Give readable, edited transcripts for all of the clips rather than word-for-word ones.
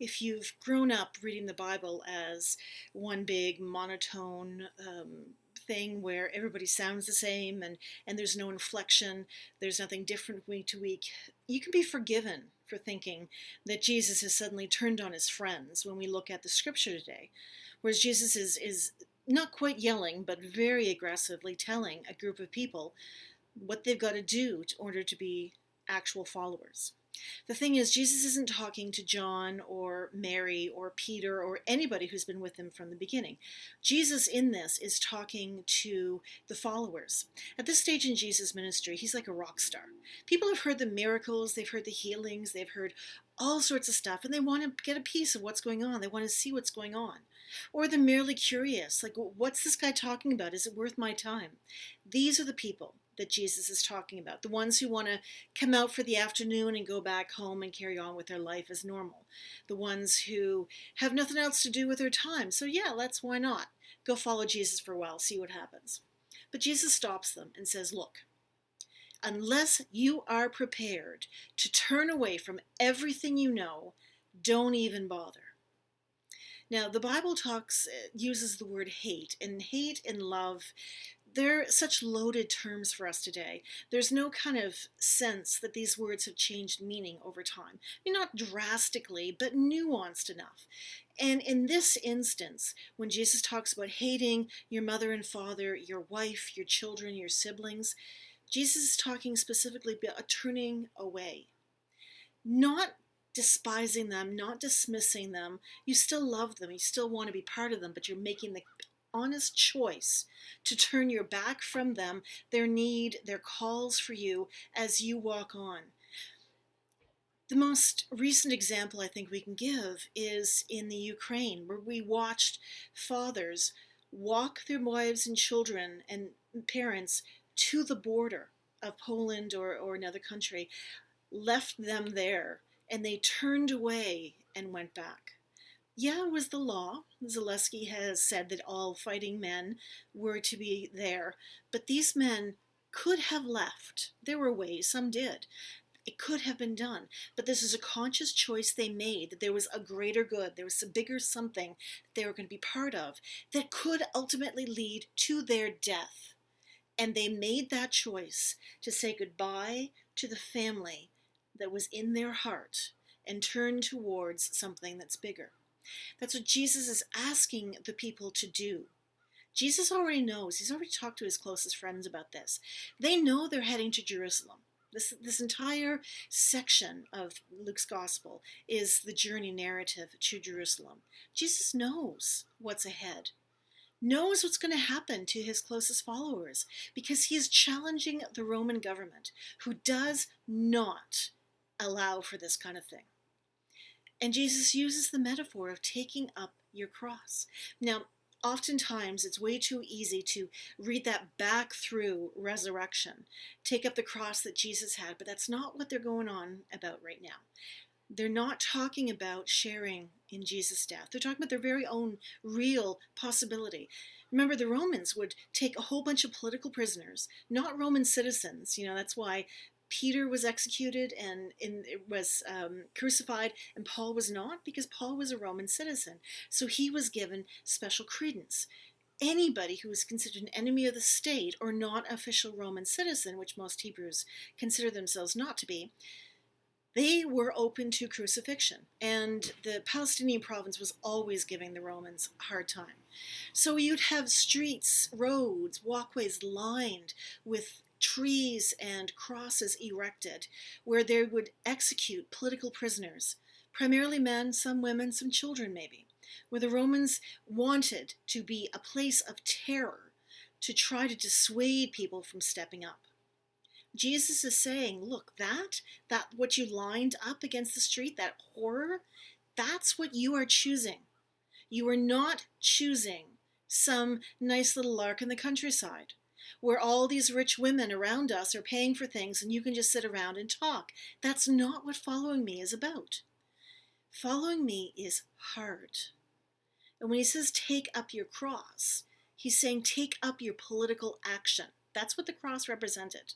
If you've grown up reading the Bible as one big monotone thing where everybody sounds the same and there's no inflection, there's nothing different week to week, you can be forgiven for thinking that Jesus has suddenly turned on his friends when we look at the scripture today. Whereas Jesus is not quite yelling, but very aggressively telling a group of people what they've got to do in order to be actual followers. The thing is, Jesus isn't talking to John or Mary or Peter or anybody who's been with him from the beginning. Jesus in this is talking to the followers. At this stage in Jesus' ministry, he's like a rock star. People have heard the miracles, they've heard the healings, they've heard all sorts of stuff, and they want to get a piece of what's going on. They want to see what's going on. Or they're merely curious, like, what's this guy talking about? Is it worth my time? These are the people that Jesus is talking about, the ones who want to come out for the afternoon and go back home and carry on with their life as normal, the ones who have nothing else to do with their time. So yeah, why not? Go follow Jesus for a while, see what happens. But Jesus stops them and says, look, unless you are prepared to turn away from everything you know, don't even bother. Now, the Bible uses the word hate, and hate and love, they're such loaded terms for us today. There's no kind of sense that these words have changed meaning over time. I mean, not drastically, but nuanced enough. And in this instance, when Jesus talks about hating your mother and father, your wife, your children, your siblings, Jesus is talking specifically about turning away. Not despising them, not dismissing them. You still love them, you still want to be part of them, but you're making the honest choice to turn your back from them, their need, their calls for you as you walk on. The most recent example I think we can give is in the Ukraine, where we watched fathers walk their wives and children and parents to the border of Poland or another country, left them there, and they turned away and went back. Yeah, it was the law. Zelensky has said that all fighting men were to be there, but these men could have left. There were ways, some did. It could have been done, but this is a conscious choice they made, that there was a greater good, there was a bigger something that they were going to be part of that could ultimately lead to their death. And they made that choice to say goodbye to the family that was in their heart and turn towards something that's bigger. That's what Jesus is asking the people to do. Jesus already knows. He's already talked to his closest friends about this. They know they're heading to Jerusalem. This entire section of Luke's gospel is the journey narrative to Jerusalem. Jesus knows what's ahead, knows what's going to happen to his closest followers, because he is challenging the Roman government, who does not allow for this kind of thing. And Jesus uses the metaphor of taking up your cross. Now, oftentimes it's way too easy to read that back through resurrection, take up the cross that Jesus had, but that's not what they're going on about right now. They're not talking about sharing in Jesus' death. They're talking about their very own real possibility. Remember, the Romans would take a whole bunch of political prisoners, not Roman citizens. That's why Peter was executed and was crucified, and Paul was not, because Paul was a Roman citizen. So he was given special credence. Anybody who was considered an enemy of the state or not official Roman citizen, which most Hebrews consider themselves not to be, they were open to crucifixion. And the Palestinian province was always giving the Romans a hard time. So you'd have streets, roads, walkways lined with trees and crosses erected where they would execute political prisoners, primarily men, some women, some children maybe, where the Romans wanted to be a place of terror to try to dissuade people from stepping up. Jesus is saying, look, that what you lined up against the street, that horror, that's what you are choosing. You are not choosing some nice little lark in the countryside, where all these rich women around us are paying for things and you can just sit around and talk. That's not what following me is about. Following me is hard. And when he says take up your cross, he's saying take up your political action. That's what the cross represented.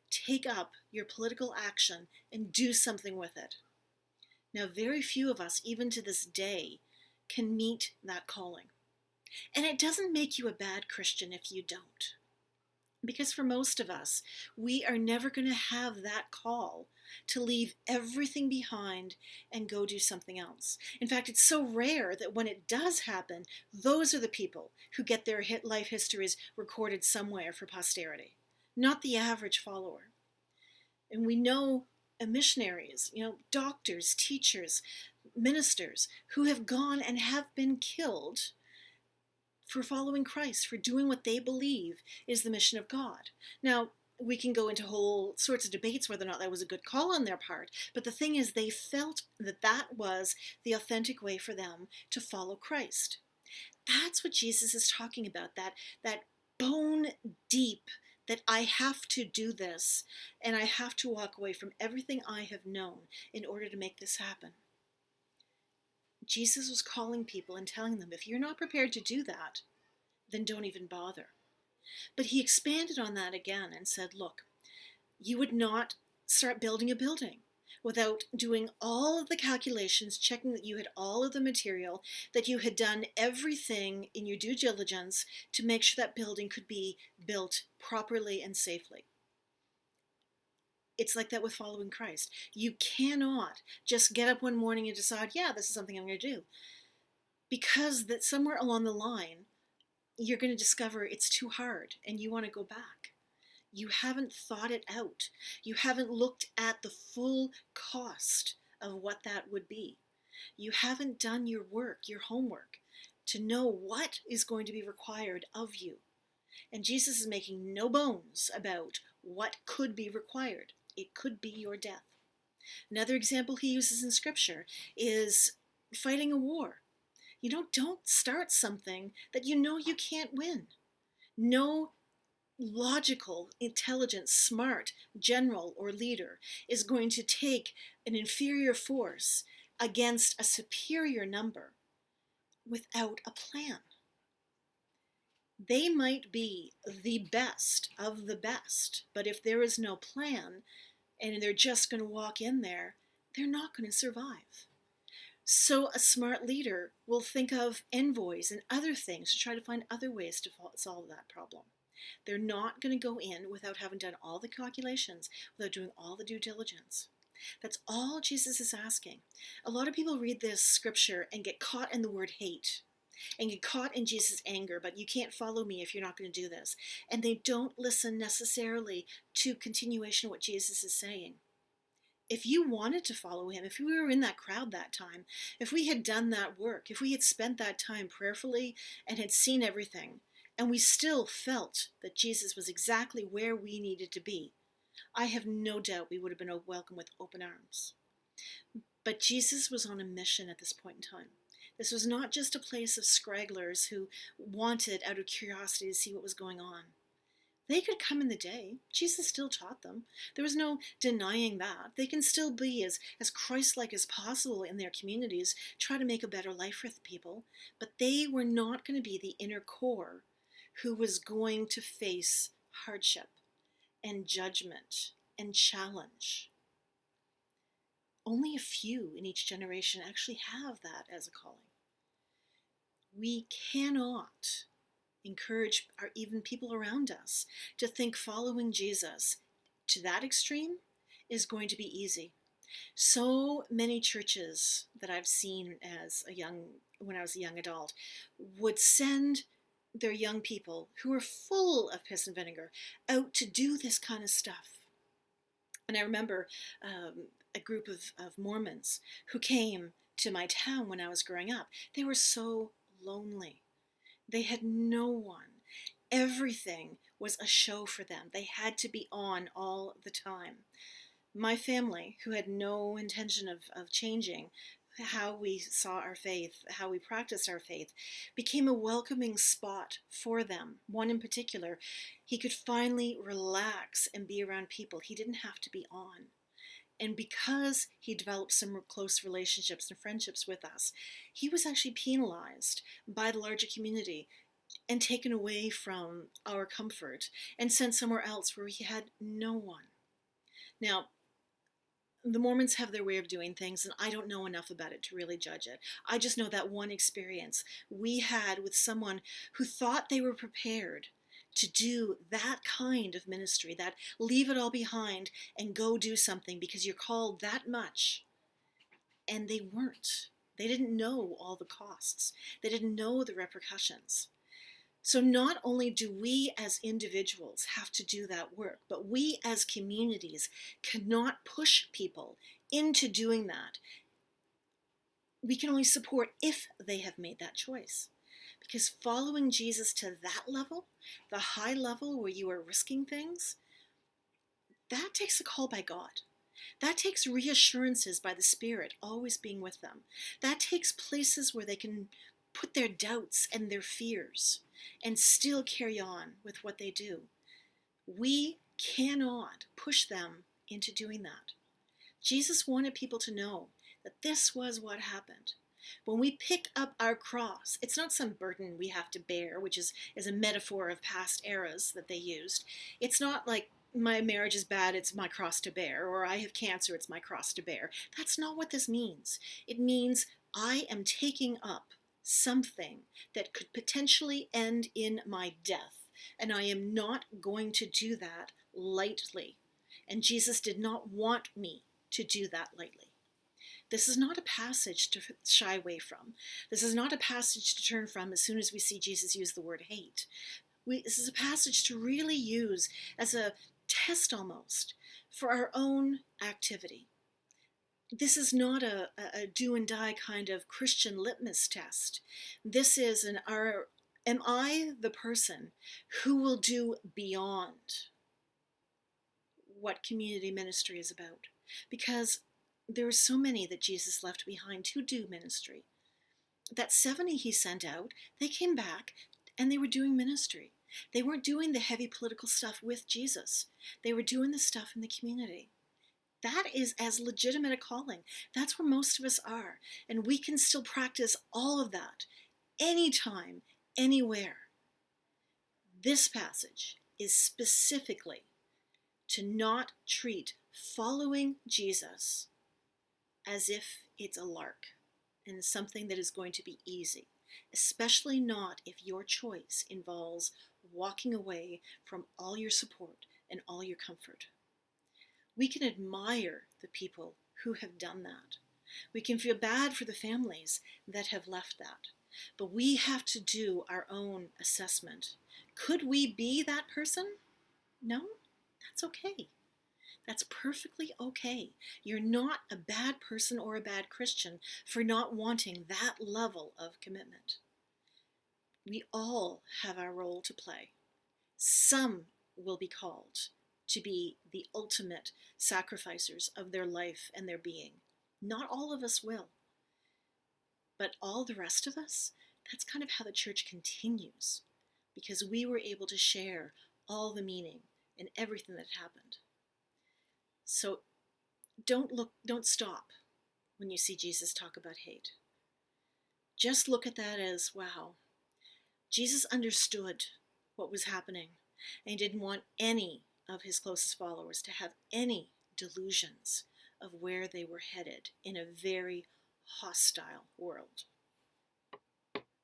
Take up your political action and do something with it. Now, very few of us, even to this day, can meet that calling. And it doesn't make you a bad Christian if you don't. Because for most of us, we are never going to have that call to leave everything behind and go do something else. In fact, it's so rare that when it does happen, those are the people who get their life histories recorded somewhere for posterity, not the average follower. And we know missionaries, doctors, teachers, ministers who have gone and have been killed for following Christ, for doing what they believe is the mission of God. Now, we can go into whole sorts of debates whether or not that was a good call on their part, but the thing is, they felt that that was the authentic way for them to follow Christ. That's what Jesus is talking about, that bone deep, that I have to do this, and I have to walk away from everything I have known in order to make this happen. Jesus was calling people and telling them, if you're not prepared to do that, then don't even bother. But he expanded on that again and said, look, you would not start building a building without doing all of the calculations, checking that you had all of the material, that you had done everything in your due diligence to make sure that building could be built properly and safely. It's like that with following Christ. You cannot just get up one morning and decide, yeah, this is something I'm going to do. Because that somewhere along the line, you're going to discover it's too hard and you want to go back. You haven't thought it out. You haven't looked at the full cost of what that would be. You haven't done your work, your homework, to know what is going to be required of you. And Jesus is making no bones about what could be required. It could be your death. Another example he uses in Scripture is fighting a war. Don't start something that you know you can't win. No logical, intelligent, smart general or leader is going to take an inferior force against a superior number without a plan. They might be the best of the best, but if there is no plan and they're just going to walk in there, they're not going to survive. So a smart leader will think of envoys and other things to try to find other ways to solve that problem. They're not going to go in without having done all the calculations, without doing all the due diligence. That's all Jesus is asking. A lot of people read this scripture and get caught in the word hate and get caught in Jesus' anger, but you can't follow me if you're not going to do this. And they don't listen necessarily to continuation of what Jesus is saying. If you wanted to follow him, if we were in that crowd that time, if we had done that work, if we had spent that time prayerfully and had seen everything, and we still felt that Jesus was exactly where we needed to be, I have no doubt we would have been welcomed with open arms. But Jesus was on a mission at this point in time. This was not just a place of scragglers who wanted, out of curiosity, to see what was going on. They could come in the day. Jesus still taught them. There was no denying that. They can still be as Christ-like as possible in their communities, try to make a better life for the people. But they were not going to be the inner core who was going to face hardship and judgment and challenge. Only a few in each generation actually have that as a calling. We cannot encourage even people around us to think following Jesus to that extreme is going to be easy. So many churches that I've seen when I was a young adult would send their young people who are full of piss and vinegar out to do this kind of stuff. And I remember a group of Mormons who came to my town when I was growing up. They were so lonely. They had no one. Everything was a show for them. They had to be on all the time. My family, who had no intention of changing how we saw our faith, how we practiced our faith, became a welcoming spot for them. One in particular, he could finally relax and be around people. He didn't have to be on. And because he developed some close relationships and friendships with us, he was actually penalized by the larger community and taken away from our comfort and sent somewhere else where he had no one. Now, The Mormons have their way of doing things, and I don't know enough about it to really judge it. I just know that one experience we had with someone who thought they were prepared to do that kind of ministry, that leave it all behind and go do something because you're called that much. And they weren't. They didn't know all the costs. They didn't know the repercussions. So not only do we as individuals have to do that work, but we as communities cannot push people into doing that. We can only support if they have made that choice. Because following Jesus to that level, the high level where you are risking things, that takes a call by God. That takes reassurances by the Spirit always being with them. That takes places where they can put their doubts and their fears and still carry on with what they do. We cannot push them into doing that. Jesus wanted people to know that this was what happened. When we pick up our cross, it's not some burden we have to bear, which is a metaphor of past eras that they used. It's not like my marriage is bad, it's my cross to bear, or I have cancer, it's my cross to bear. That's not what this means. It means I am taking up something that could potentially end in my death, and I am not going to do that lightly. And Jesus did not want me to do that lightly. This is not a passage to shy away from. This is not a passage to turn from as soon as we see Jesus use the word hate. This is a passage to really use as a test almost for our own activity. This is not a do and die kind of Christian litmus test. This is am I the person who will do beyond what community ministry is about? Because there are so many that Jesus left behind to do ministry. That 70 he sent out, they came back and they were doing ministry. They weren't doing the heavy political stuff with Jesus. They were doing the stuff in the community. That is as legitimate a calling. That's where most of us are. And we can still practice all of that anytime, anywhere. This passage is specifically to not treat following Jesus as if it's a lark and something that is going to be easy, especially not if your choice involves walking away from all your support and all your comfort. We can admire the people who have done that. We can feel bad for the families that have left that. But we have to do our own assessment. Could we be that person? No, that's okay. That's perfectly okay. You're not a bad person or a bad Christian for not wanting that level of commitment. We all have our role to play. Some will be called to be the ultimate sacrificers of their life and their being. Not all of us will. But all the rest of us, that's kind of how the church continues, because we were able to share all the meaning and everything that happened. So don't stop when you see Jesus talk about hate. Just look at that as, wow, Jesus understood what was happening, and he didn't want any of his closest followers to have any delusions of where they were headed in a very hostile world.